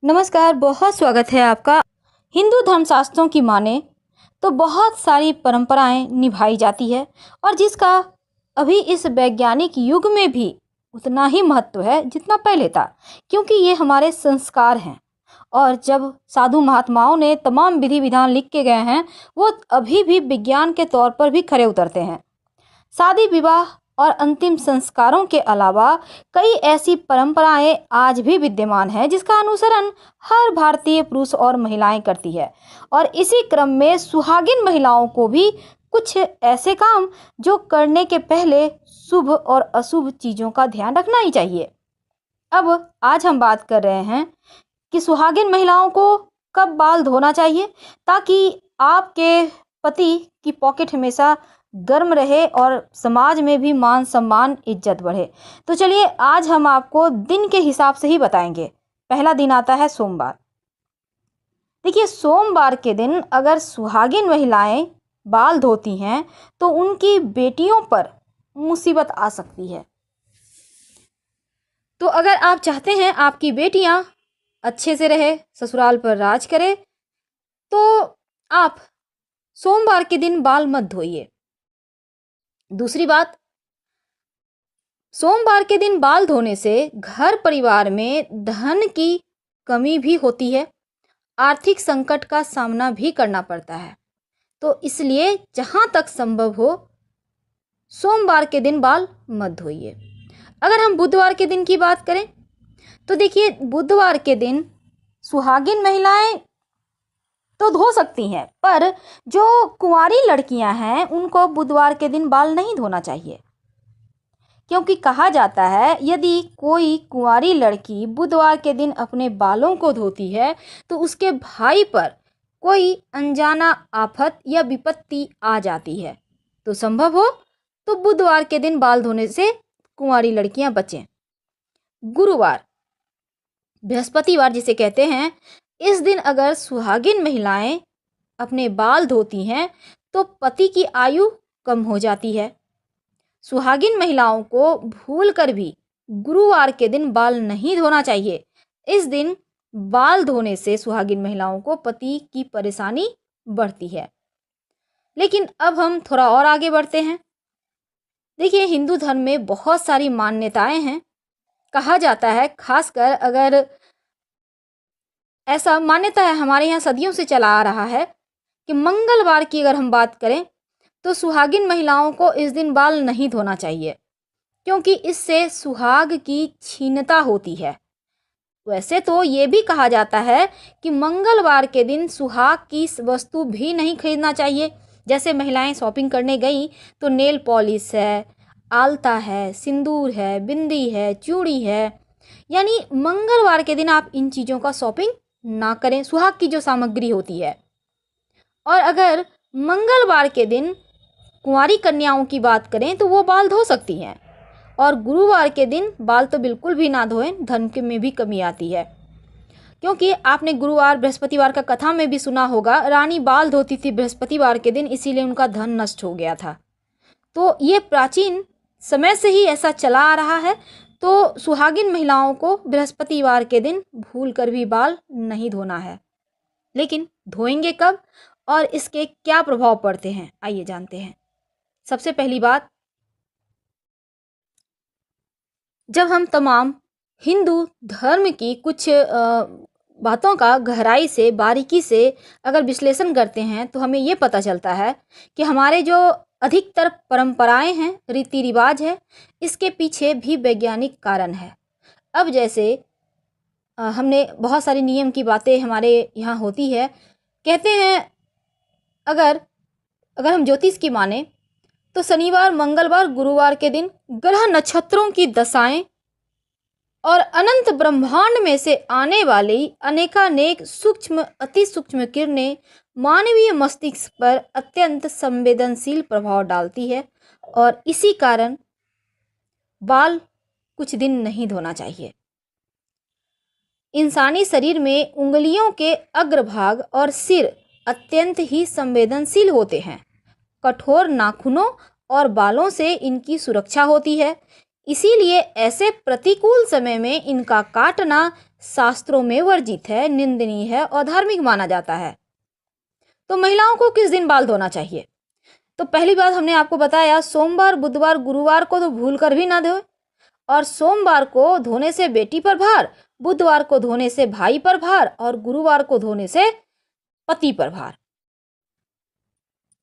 नमस्कार, बहुत स्वागत है आपका। हिंदू धर्मशास्त्रों की माने तो बहुत सारी परंपराएं निभाई जाती है और जिसका अभी इस वैज्ञानिक युग में भी उतना ही महत्व है जितना पहले था, क्योंकि ये हमारे संस्कार हैं। और जब साधु महात्माओं ने तमाम विधि विधान लिख के गए हैं, वो अभी भी विज्ञान के तौर पर भी खरे उतरते हैं। शादी विवाह और अंतिम संस्कारों के अलावा कई ऐसी परंपराएं आज भी विद्यमान हैं जिसका अनुसरण हर भारतीय पुरुष और महिलाएं करती है। और इसी क्रम में सुहागिन महिलाओं को भी कुछ ऐसे काम जो करने के पहले शुभ और अशुभ चीज़ों का ध्यान रखना ही चाहिए। अब आज हम बात कर रहे हैं कि सुहागिन महिलाओं को कब बाल धोना चाहिए ताकि आपके पति की पॉकेट हमेशा गर्म रहे और समाज में भी मान सम्मान इज्जत बढ़े। तो चलिए आज हम आपको दिन के हिसाब से ही बताएंगे। पहला दिन आता है सोमवार। देखिए, सोमवार के दिन अगर सुहागिन महिलाएं बाल धोती हैं तो उनकी बेटियों पर मुसीबत आ सकती है। तो अगर आप चाहते हैं आपकी बेटियां अच्छे से रहे, ससुराल पर राज करे, तो आप सोमवार के दिन बाल मत धोइए। दूसरी बात, सोमवार के दिन बाल धोने से घर परिवार में धन की कमी भी होती है, आर्थिक संकट का सामना भी करना पड़ता है। तो इसलिए जहां तक संभव हो सोमवार के दिन बाल मत धोइए। अगर हम बुधवार के दिन की बात करें तो देखिए, बुधवार के दिन सुहागिन महिलाएं तो धो सकती हैं, पर जो कुंवारी लड़कियां हैं उनको बुधवार के दिन बाल नहीं धोना चाहिए, क्योंकि कहा जाता है यदि कोई कुंवारी लड़की बुधवार के दिन अपने बालों को धोती है तो उसके भाई पर कोई अनजाना आफत या विपत्ति आ जाती है। तो संभव हो तो बुधवार के दिन बाल धोने से कुंवारी लड़कियां बचें। गुरुवार, बृहस्पतिवार जिसे कहते हैं, इस दिन अगर सुहागिन महिलाएं अपने बाल धोती हैं तो पति की आयु कम हो जाती है। सुहागिन महिलाओं को भूलकर भी गुरुवार के दिन बाल नहीं धोना चाहिए। इस दिन बाल धोने से सुहागिन महिलाओं को पति की परेशानी बढ़ती है। लेकिन अब हम थोड़ा और आगे बढ़ते हैं। देखिए, हिंदू धर्म में बहुत सारी मान्यताएं हैं। कहा जाता है, खासकर अगर ऐसा मान्यता है, हमारे यहाँ सदियों से चला आ रहा है कि मंगलवार की अगर हम बात करें तो सुहागिन महिलाओं को इस दिन बाल नहीं धोना चाहिए, क्योंकि इससे सुहाग की क्षीणता होती है। वैसे तो ये भी कहा जाता है कि मंगलवार के दिन सुहाग की वस्तु भी नहीं खरीदना चाहिए। जैसे महिलाएं शॉपिंग करने गई तो नेल पॉलिश है, आलता है, सिंदूर है, बिंदी है, चूड़ी है, यानी मंगलवार के दिन आप इन चीज़ों का शॉपिंग ना करें, सुहाग की जो सामग्री होती है। और अगर मंगलवार के दिन कुंवारी कन्याओं की बात करें तो वो बाल धो सकती हैं। और गुरुवार के दिन बाल तो बिल्कुल भी ना धोएं, धन के में भी कमी आती है। क्योंकि आपने गुरुवार बृहस्पतिवार का कथा में भी सुना होगा, रानी बाल धोती थी बृहस्पतिवार के दिन, इसीलिए उनका धन नष्ट हो गया था। तो ये प्राचीन समय से ही ऐसा चला आ रहा है। तो सुहागिन महिलाओं को बृहस्पतिवार के दिन भूल कर भी बाल नहीं धोना है। लेकिन धोएंगे कब और इसके क्या प्रभाव पड़ते हैं, आइए जानते हैं। सबसे पहली बात, जब हम तमाम हिंदू धर्म की कुछ बातों का गहराई से, बारीकी से अगर विश्लेषण करते हैं तो हमें ये पता चलता है कि हमारे जो अधिकतर परंपराएं हैं, रीति रिवाज है, इसके पीछे भी वैज्ञानिक कारण है। अब जैसे हमने बहुत सारी नियम की बातें हमारे यहाँ होती है। कहते हैं अगर अगर हम ज्योतिष की माने तो शनिवार, मंगलवार, गुरुवार के दिन ग्रह नक्षत्रों की दशाएं और अनंत ब्रह्मांड में से आने वाली अनेकानेक सूक्ष्म, अति सूक्ष्म किरणें मानवीय मस्तिष्क पर अत्यंत संवेदनशील प्रभाव डालती है। और इसी कारण बाल कुछ दिन नहीं धोना चाहिए। इंसानी शरीर में उंगलियों के अग्रभाग और सिर अत्यंत ही संवेदनशील होते हैं। कठोर नाखूनों और बालों से इनकी सुरक्षा होती है। इसीलिए ऐसे प्रतिकूल समय में इनका काटना शास्त्रों में वर्जित है, निंदनीय है और धार्मिक माना जाता है। तो महिलाओं को किस दिन बाल धोना चाहिए? तो पहली बात हमने आपको बताया, सोमवार, बुधवार, गुरुवार को तो भूल कर भी ना धोए। और सोमवार को धोने से बेटी पर भार, बुधवार को धोने से भाई पर भार और गुरुवार को धोने से पति पर भार।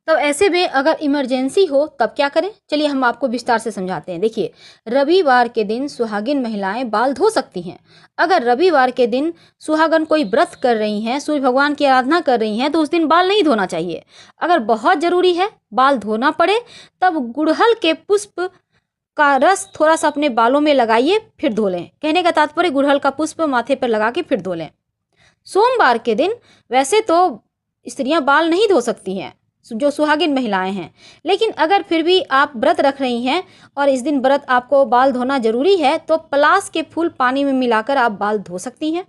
तो ऐसे में अगर इमरजेंसी हो तब क्या करें? चलिए हम आपको विस्तार से समझाते हैं। देखिए, रविवार के दिन सुहागिन महिलाएं बाल धो सकती हैं। अगर रविवार के दिन सुहागन कोई व्रत कर रही हैं, सूर्य भगवान की आराधना कर रही हैं, तो उस दिन बाल नहीं धोना चाहिए। अगर बहुत जरूरी है, बाल धोना पड़े, तब गुड़हल के पुष्प का रस थोड़ा सा अपने बालों में लगाइए, फिर धो लें। कहने का तात्पर्य गुड़हल का पुष्प माथे पर लगा के फिर धो लें। सोमवार के दिन वैसे तो स्त्रियां बाल नहीं धो सकती हैं, जो सुहागिन महिलाएं हैं, लेकिन अगर फिर भी आप व्रत रख रही हैं और इस दिन व्रत आपको बाल धोना जरूरी है, तो पलास के फूल पानी में मिलाकर आप बाल धो सकती हैं।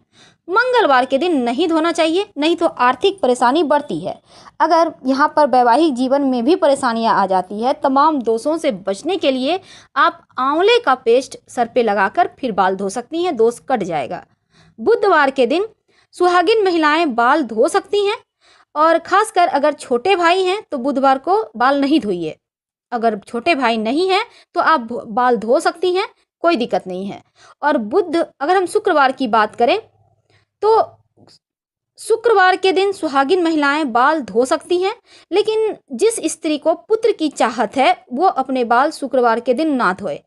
मंगलवार के दिन नहीं धोना चाहिए, नहीं तो आर्थिक परेशानी बढ़ती है। अगर यहाँ पर वैवाहिक जीवन में भी परेशानियाँ आ जाती है, तमाम दोषों से बचने के लिए आप आंवले का पेस्ट सर पे लगाकर फिर बाल धो सकती हैं, दोष कट जाएगा। बुधवार के दिन सुहागिन महिलाएं बाल धो सकती हैं, और खासकर अगर छोटे भाई हैं तो बुधवार को बाल नहीं धोइए। अगर छोटे भाई नहीं हैं तो आप बाल धो सकती हैं, कोई दिक्कत नहीं है। और अगर हम शुक्रवार की बात करें तो शुक्रवार के दिन सुहागिन महिलाएं बाल धो सकती हैं, लेकिन जिस स्त्री को पुत्र की चाहत है वो अपने बाल शुक्रवार के दिन ना धोए।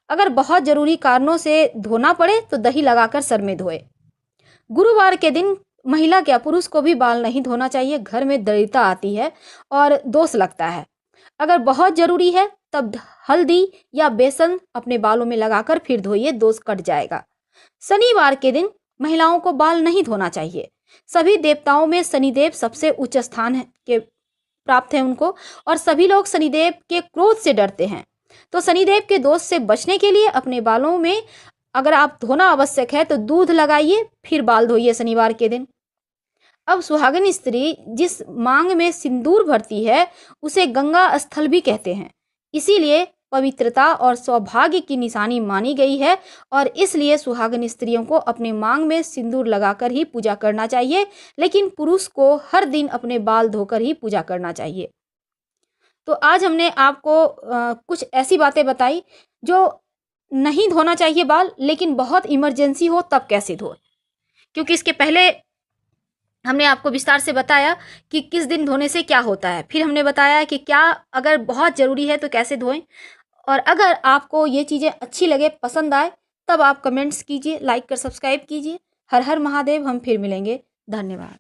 अगर बहुत जरूरी कारणों से धोना पड़े तो दही लगाकर सर में धोए। गुरुवार के दिन महिला क्या पुरुष को भी बाल नहीं धोना चाहिए, घर में दरिद्रता आती है और दोष लगता है। अगर बहुत जरूरी है तब हल्दी या बेसन अपने बालों में लगाकर फिर धोइए, दोष कट जाएगा। शनिवार के दिन महिलाओं को बाल नहीं धोना चाहिए। सभी देवताओं में शनिदेव सबसे उच्च स्थान के प्राप्त है उनको, और सभी लोग शनिदेव के क्रोध से डरते हैं। तो शनिदेव के दोष से बचने के लिए अपने बालों में अगर आप धोना आवश्यक है तो दूध लगाइए, फिर बाल धोइए शनिवार के दिन। अब सुहागिन स्त्री जिस मांग में सिंदूर भरती है उसे गंगा स्थल भी कहते हैं, इसीलिए पवित्रता और सौभाग्य की निशानी मानी गई है, और इसलिए सुहागिन स्त्रियों को अपने मांग में सिंदूर लगाकर ही पूजा करना चाहिए, लेकिन पुरुष को हर दिन अपने बाल धोकर ही पूजा करना चाहिए। तो आज हमने आपको कुछ ऐसी बातें बताई जो नहीं धोना चाहिए बाल, लेकिन बहुत इमरजेंसी हो तब कैसे धोए, क्योंकि इसके पहले हमने आपको विस्तार से बताया कि किस दिन धोने से क्या होता है। फिर हमने बताया कि क्या अगर बहुत ज़रूरी है तो कैसे धोएं। और अगर आपको ये चीज़ें अच्छी लगे, पसंद आए, तब आप कमेंट्स कीजिए, लाइक कर सब्सक्राइब कीजिए। हर हर महादेव। हम फिर मिलेंगे। धन्यवाद।